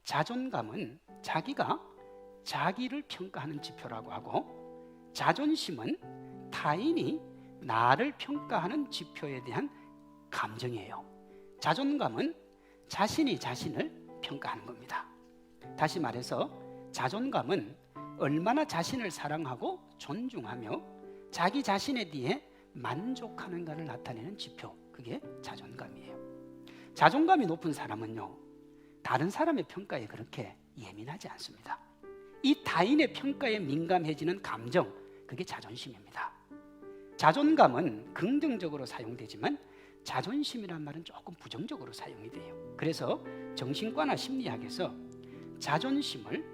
자존감은 자기가 자기를 평가하는 지표라고 하고, 자존심은 타인이 나를 평가하는 지표에 대한 감정이에요. 자존감은 자신이 자신을 평가하는 겁니다. 다시 말해서 자존감은 얼마나 자신을 사랑하고 존중하며 자기 자신에 대해 만족하는가를 나타내는 지표, 그게 자존감이에요. 자존감이 높은 사람은요, 다른 사람의 평가에 그렇게 예민하지 않습니다. 이 타인의 평가에 민감해지는 감정, 그게 자존심입니다. 자존감은 긍정적으로 사용되지만 자존심이란 말은 조금 부정적으로 사용이 돼요. 그래서 정신과나 심리학에서 자존심을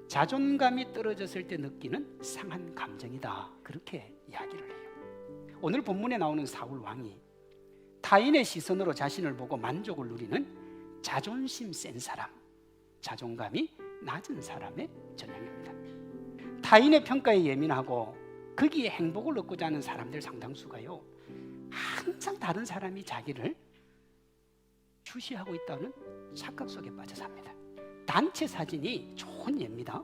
자존감이 떨어졌을 때 느끼는 상한 감정이다, 그렇게 이야기를 해요. 오늘 본문에 나오는 사울 왕이 타인의 시선으로 자신을 보고 만족을 누리는 자존심 센 사람, 자존감이 낮은 사람의 전형입니다. 타인의 평가에 예민하고 거기에 행복을 얻고자 하는 사람들 상당수가요, 항상 다른 사람이 자기를 주시하고 있다는 착각 속에 빠져 삽니다. 단체 사진이 좋은 예입니다.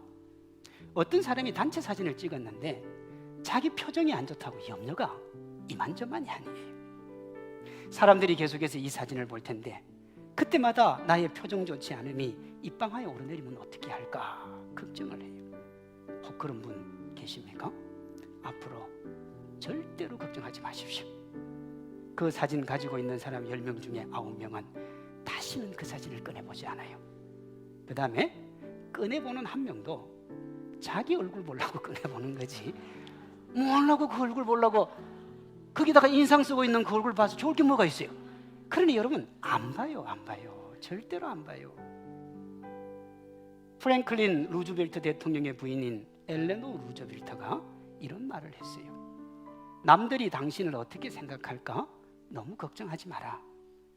어떤 사람이 단체 사진을 찍었는데 자기 표정이 안 좋다고 염려가 이만저만이 아니에요. 사람들이 계속해서 이 사진을 볼 텐데 그때마다 나의 표정 좋지 않음이 입방아에 오르내리면 어떻게 할까 걱정을 해요. 혹 그런 분 계십니까? 앞으로 절대로 걱정하지 마십시오. 그 사진 가지고 있는 사람 10명 중에 9명은 다시는 그 사진을 꺼내보지 않아요. 그 다음에 꺼내보는 한 명도 자기 얼굴 보려고 꺼내보는 거지, 뭐하려고 그 얼굴 보려고 거기다가 인상 쓰고 있는 그 얼굴 봐서 좋을 게 뭐가 있어요. 그러니 여러분 안 봐요. 절대로 안 봐요. 프랭클린 루즈벨트 대통령의 부인인 엘레노 루즈벨트가 이런 말을 했어요. 남들이 당신을 어떻게 생각할까 너무 걱정하지 마라.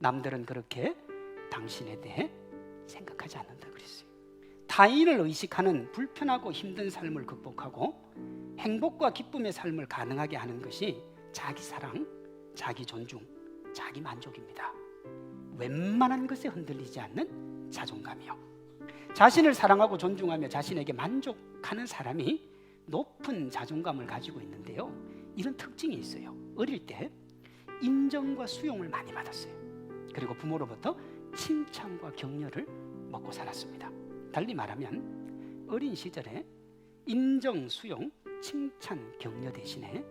남들은 그렇게 당신에 대해 생각하지 않는다 그랬어요. 타인을 의식하는 불편하고 힘든 삶을 극복하고 행복과 기쁨의 삶을 가능하게 하는 것이 자기 사랑, 자기 존중, 자기 만족입니다. 웬만한 것에 흔들리지 않는 자존감이요. 자신을 사랑하고 존중하며 자신에게 만족하는 사람이 높은 자존감을 가지고 있는데요, 이런 특징이 있어요. 어릴 때 인정과 수용을 많이 받았어요. 그리고 부모로부터 칭찬과 격려를 먹고 살았습니다. 달리 말하면 어린 시절에 인정, 수용, 칭찬, 격려 대신에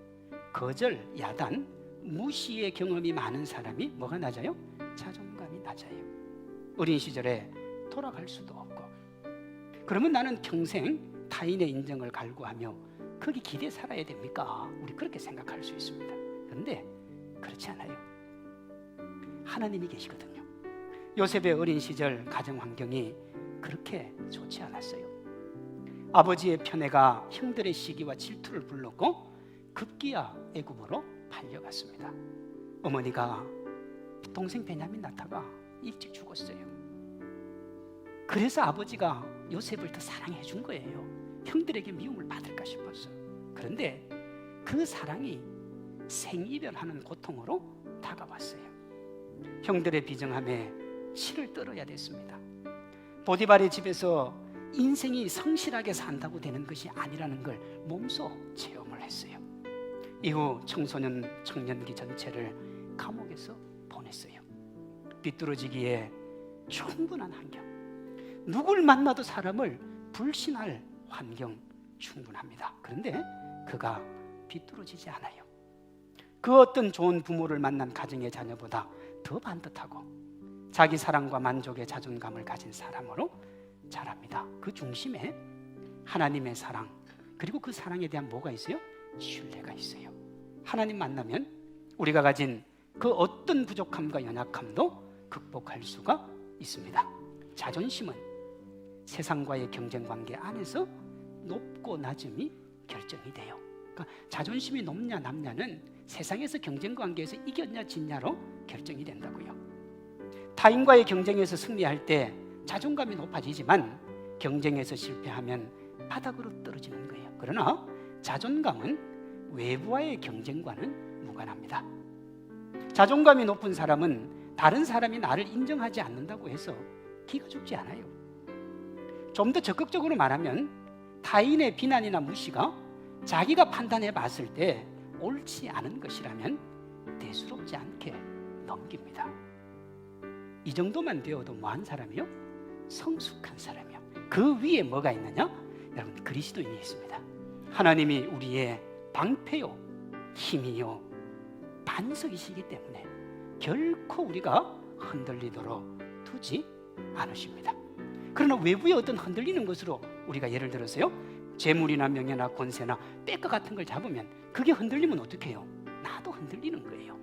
거절, 야단, 무시의 경험이 많은 사람이 뭐가 낮아요? 자존감이 낮아요. 어린 시절에 돌아갈 수도 없고, 그러면 나는 평생 타인의 인정을 갈구하며 거기 기대 살아야 됩니까? 우리 그렇게 생각할 수 있습니다. 그런데 그렇지 않아요. 하나님이 계시거든요. 요셉의 어린 시절 가정 환경이 그렇게 좋지 않았어요. 아버지의 편애가 형들의 시기와 질투를 불렀고 급기야 애굽으로 팔려갔습니다. 어머니가 동생 베냐민 낳다가 일찍 죽었어요. 그래서 아버지가 요셉을 더 사랑해 준 거예요. 형들에게 미움을 받을까 싶었어. 그런데 그 사랑이 생이별하는 고통으로 다가왔어요. 형들의 비정함에 실을 떨어야 됐습니다. 보디발의 집에서 인생이 성실하게 산다고 되는 것이 아니라는 걸 몸소 체험을 했어요. 이후 청소년, 청년기 전체를 감옥에서 보냈어요. 비뚤어지기에 충분한 환경, 누굴 만나도 사람을 불신할 환경 충분합니다. 그런데 그가 비뚤어지지 않아요. 그 어떤 좋은 부모를 만난 가정의 자녀보다 더 반듯하고 자기 사랑과 만족의 자존감을 가진 사람으로 자랍니다. 그 중심에 하나님의 사랑, 그리고 그 사랑에 대한 뭐가 있어요? 신뢰가 있어요. 하나님 만나면 우리가 가진 그 어떤 부족함과 연약함도 극복할 수가 있습니다. 자존심은 세상과의 경쟁 관계 안에서 높고 낮음이 결정이 돼요. 그러니까 자존심이 높냐 낮냐는 세상에서 경쟁 관계에서 이겼냐 지냐로 결정이 된다고요. 타인과의 경쟁에서 승리할 때 자존감이 높아지지만 경쟁에서 실패하면 바닥으로 떨어지는 거예요. 그러나 자존감은 외부와의 경쟁과는 무관합니다. 자존감이 높은 사람은 다른 사람이 나를 인정하지 않는다고 해서 기가 죽지 않아요. 좀 더 적극적으로 말하면 타인의 비난이나 무시가 자기가 판단해 봤을 때 옳지 않은 것이라면 대수롭지 않게 넘깁니다. 이 정도만 되어도 뭐한 사람이요? 성숙한 사람이요. 그 위에 뭐가 있느냐? 여러분, 그리스도인이 있습니다. 하나님이 우리의 방패요, 힘이요, 반석이시기 때문에 결코 우리가 흔들리도록 두지 않으십니다. 그러나 외부의 어떤 흔들리는 것으로 우리가 예를 들어서요, 재물이나 명예나 권세나 백과 같은 걸 잡으면 그게 흔들리면 어떻게 해요? 나도 흔들리는 거예요.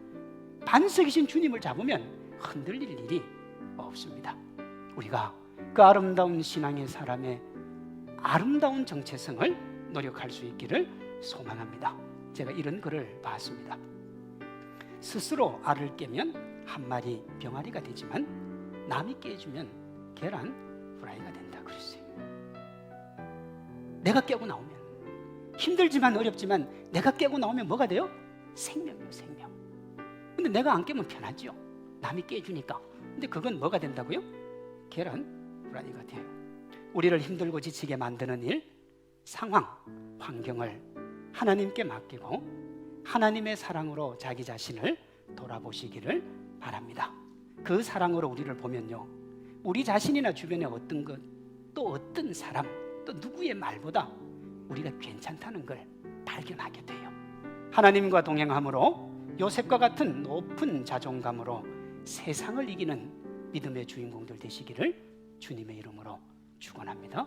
반석이신 주님을 잡으면 흔들릴 일이 없습니다. 우리가 그 아름다운 신앙의 사람의 아름다운 정체성을 노력할 수 있기를 소망합니다. 제가 이런 글을 봤습니다. 스스로 알을 깨면 한 마리 병아리가 되지만 남이 깨주면 계란 후라이가 된다 그랬어요. 내가 깨고 나오면, 힘들지만 어렵지만 내가 깨고 나오면 뭐가 돼요? 생명이요, 생명. 근데 내가 안 깨면 편하지요. 남이 깨주니까. 근데 그건 뭐가 된다고요? 계란 후라이가 돼요. 우리를 힘들고 지치게 만드는 일, 상황, 환경을 하나님께 맡기고 하나님의 사랑으로 자기 자신을 돌아보시기를 바랍니다. 그 사랑으로 우리를 보면요, 우리 자신이나 주변의 어떤 것, 또 어떤 사람, 또 누구의 말보다 우리가 괜찮다는 걸 발견하게 돼요. 하나님과 동행함으로 요셉과 같은 높은 자존감으로 세상을 이기는 믿음의 주인공들 되시기를 주님의 이름으로 축원합니다.